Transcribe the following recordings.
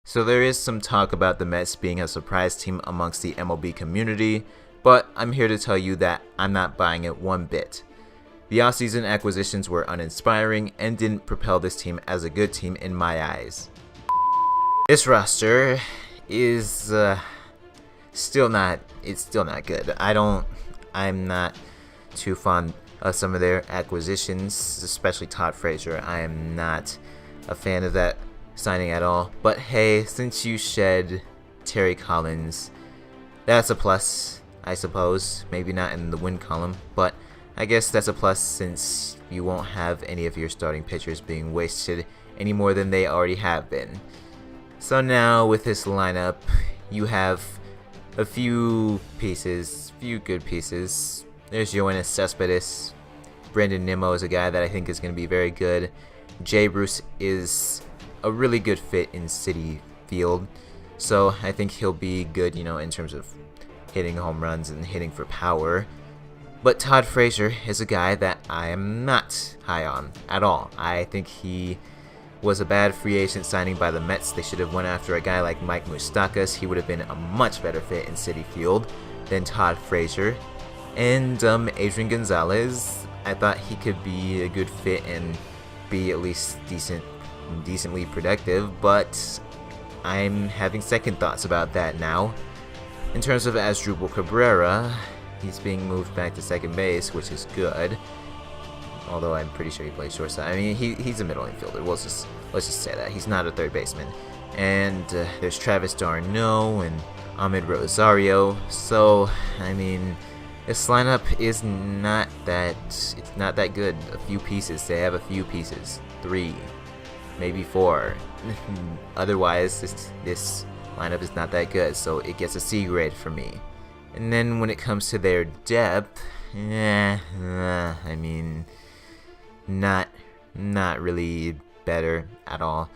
So there is some talk about the Mets being a surprise team amongst the MLB community, but I'm here to tell you that I'm not buying it one bit. The offseason acquisitions were uninspiring and didn't propel this team as a good team in my eyes. This roster is still not good. I'm not too fond of some of their acquisitions, especially Todd Frazier. I am not a fan of that signing at all. But hey, since you shed Terry Collins, that's a plus, I suppose. Maybe not in the win column, but I guess that's a plus since you won't have any of your starting pitchers being wasted any more than they already have been. So now with this lineup, you have a few good pieces. There's Yoenis Cespedes. Brandon Nimmo is a guy that I think is going to be very good. Jay Bruce is a really good fit in Citi Field, so I think he'll be good, in terms of hitting home runs and hitting for power. But Todd Frazier is a guy that I am not high on at all. I think he was a bad free agent signing by the Mets. They should have went after a guy like Mike Moustakas. He would have been a much better fit in Citi Field than Todd Frazier. And Adrian Gonzalez, I thought he could be a good fit and be at least decently productive, but I'm having second thoughts about that now. In terms of Asdrubal Cabrera, he's being moved back to second base, which is good. Although I'm pretty sure he plays shortstop. I mean, he's a middle infielder. Let's just say that he's not a third baseman. And there's Travis d'Arnaud and Ahmed Rosario. So I mean, this lineup is not that good. A few pieces. They have a few pieces. 3, maybe 4. Otherwise, this lineup is not that good. So it gets a C grade for me. And then when it comes to their depth, I mean, not really better at all.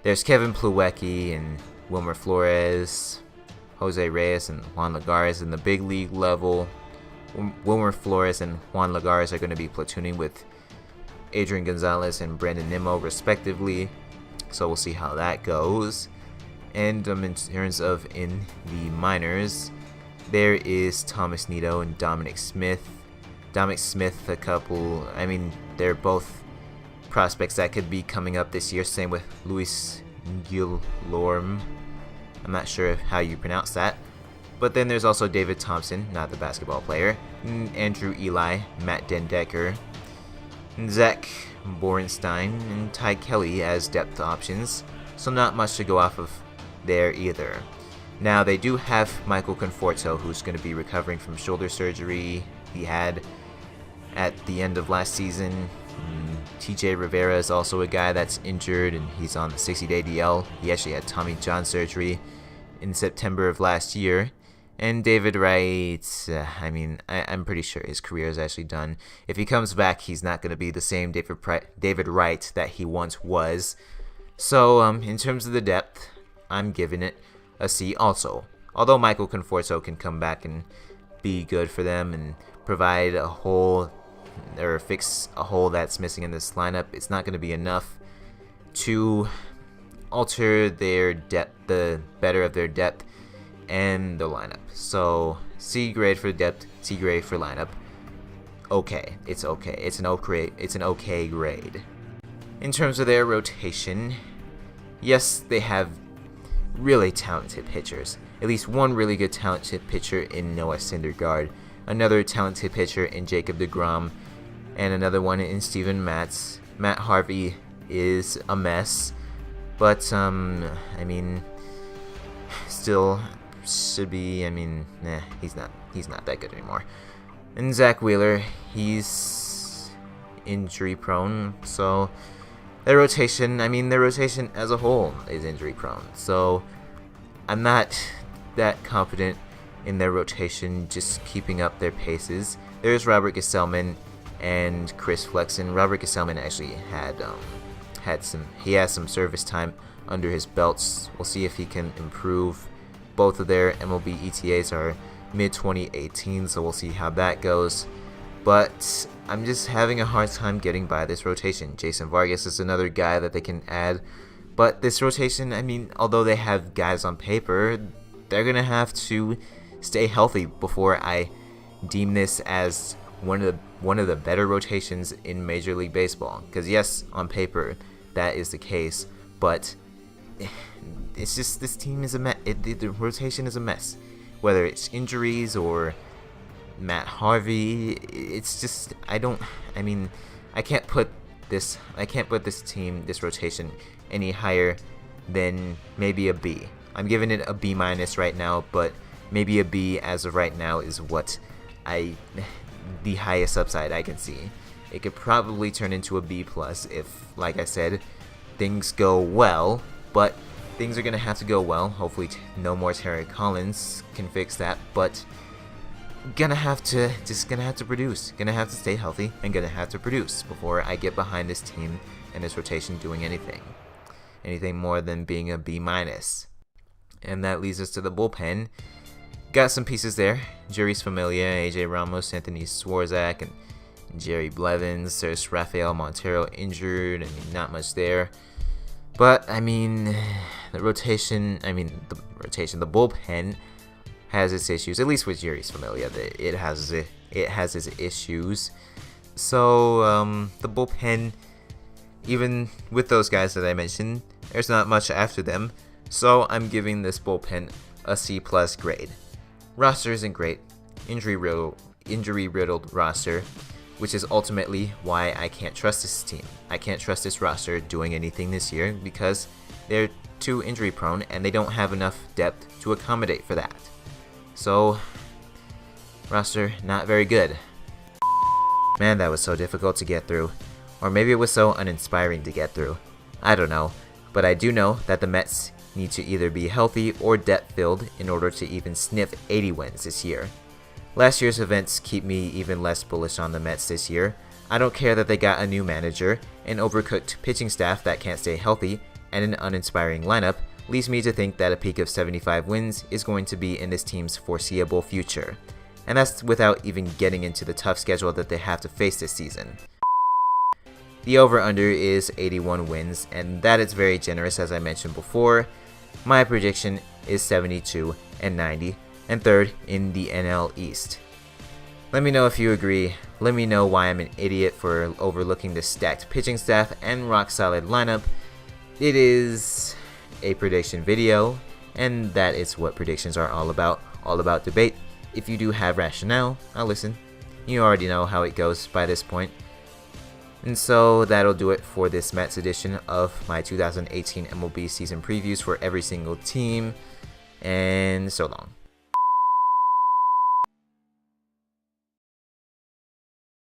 There's Kevin Plawecki and Wilmer Flores, Jose Reyes and Juan Lagares in the big league level. Wilmer Flores and Juan Lagares are going to be platooning with Adrian Gonzalez and Brandon Nimmo respectively, so we'll see how that goes. And in terms of in the minors, there is Thomas Nido and Dominic Smith. Dominic Smith, they're both prospects that could be coming up this year. Same with Luis Guillorme. I'm not sure how you pronounce that. But then there's also David Thompson, not the basketball player, Andrew Eli, Matt Dendecker, Zach Borenstein, and Ty Kelly as depth options. So not much to go off of there either. Now they do have Michael Conforto, who's going to be recovering from shoulder surgery he had at the end of last season. TJ Rivera is also a guy that's injured and he's on the 60-day DL. He actually had Tommy John surgery in September of last year. And David Wright, I'm pretty sure his career is actually done. If he comes back, he's not going to be the same David Wright that he once was. So in terms of the depth, I'm giving it a C also. Although Michael Conforto can come back and be good for them and provide a hole or fix a hole that's missing in this lineup, it's not going to be enough to alter their depth, the better of their depth and the lineup. So C grade for depth, C grade for lineup. Okay, it's okay. It's an okay grade. In terms of their rotation, yes, they have really talented pitchers. At least one really good talented pitcher in Noah Syndergaard, another talented pitcher in Jacob deGrom, and another one in Steven Matz. Matt Harvey is a mess, but still should be. He's not that good anymore. And Zach Wheeler, he's injury prone, so their rotation as a whole is injury prone. So I'm not that confident in their rotation just keeping up their paces. There's Robert Gesellman and Chris Flexen. Robert Gesellman actually has some service time under his belts. We'll see if he can improve. Both of their MLB ETAs are mid-2018, so we'll see how that goes. But I'm just having a hard time getting by this rotation. Jason Vargas is another guy that they can add, But this rotation, I mean, although they have guys on paper, they're going to have to stay healthy before I deem this as one of the better rotations in Major League Baseball. Because yes, on paper, that is the case, but it's just this team is a mess. The rotation is a mess. Whether it's injuries or Matt Harvey, it's just I can't put this team, this rotation, any higher than maybe a B. I'm giving it a B- right now, but maybe a B as of right now is what the highest upside I can see. It could probably turn into a B+ if, like I said, things go well, but things are gonna have to go well. Hopefully no more Terry Collins can fix that, but gonna have to produce, gonna have to stay healthy, and gonna have to produce before I get behind this team and this rotation doing anything more than being a B-. And that leads us to the bullpen. Got some pieces there: Jeurys Familia, AJ Ramos, Anthony Swarzak, and Jerry Blevins. There's Rafael Montero injured, not much there. But the bullpen has its issues. At least with Jeurys Familia, it has its issues. So the bullpen, even with those guys that I mentioned, there's not much after them. So I'm giving this bullpen a C+ grade. Roster isn't great, injury riddled roster, which is ultimately why I can't trust this team. I can't trust this roster doing anything this year because they're too injury prone and they don't have enough depth to accommodate for that. So, roster not very good. Man, that was so difficult to get through. Or maybe it was so uninspiring to get through. I don't know. But I do know that the Mets need to either be healthy or depth-filled in order to even sniff 80 wins this year. Last year's events keep me even less bullish on the Mets this year. I don't care that they got a new manager, an overcooked pitching staff that can't stay healthy, and an uninspiring lineup leads me to think that a peak of 75 wins is going to be in this team's foreseeable future. And that's without even getting into the tough schedule that they have to face this season. The over-under is 81 wins, and that is very generous as I mentioned before. My prediction is 72 and 90, and third in the NL East. Let me know if you agree. Let me know why I'm an idiot for overlooking this stacked pitching staff and rock-solid lineup. It is a prediction video, and that is what predictions are all about debate. If you do have rationale, I'll listen. You already know how it goes by this point. And so that'll do it for this Mets edition of my 2018 MLB season previews for every single team. And so long.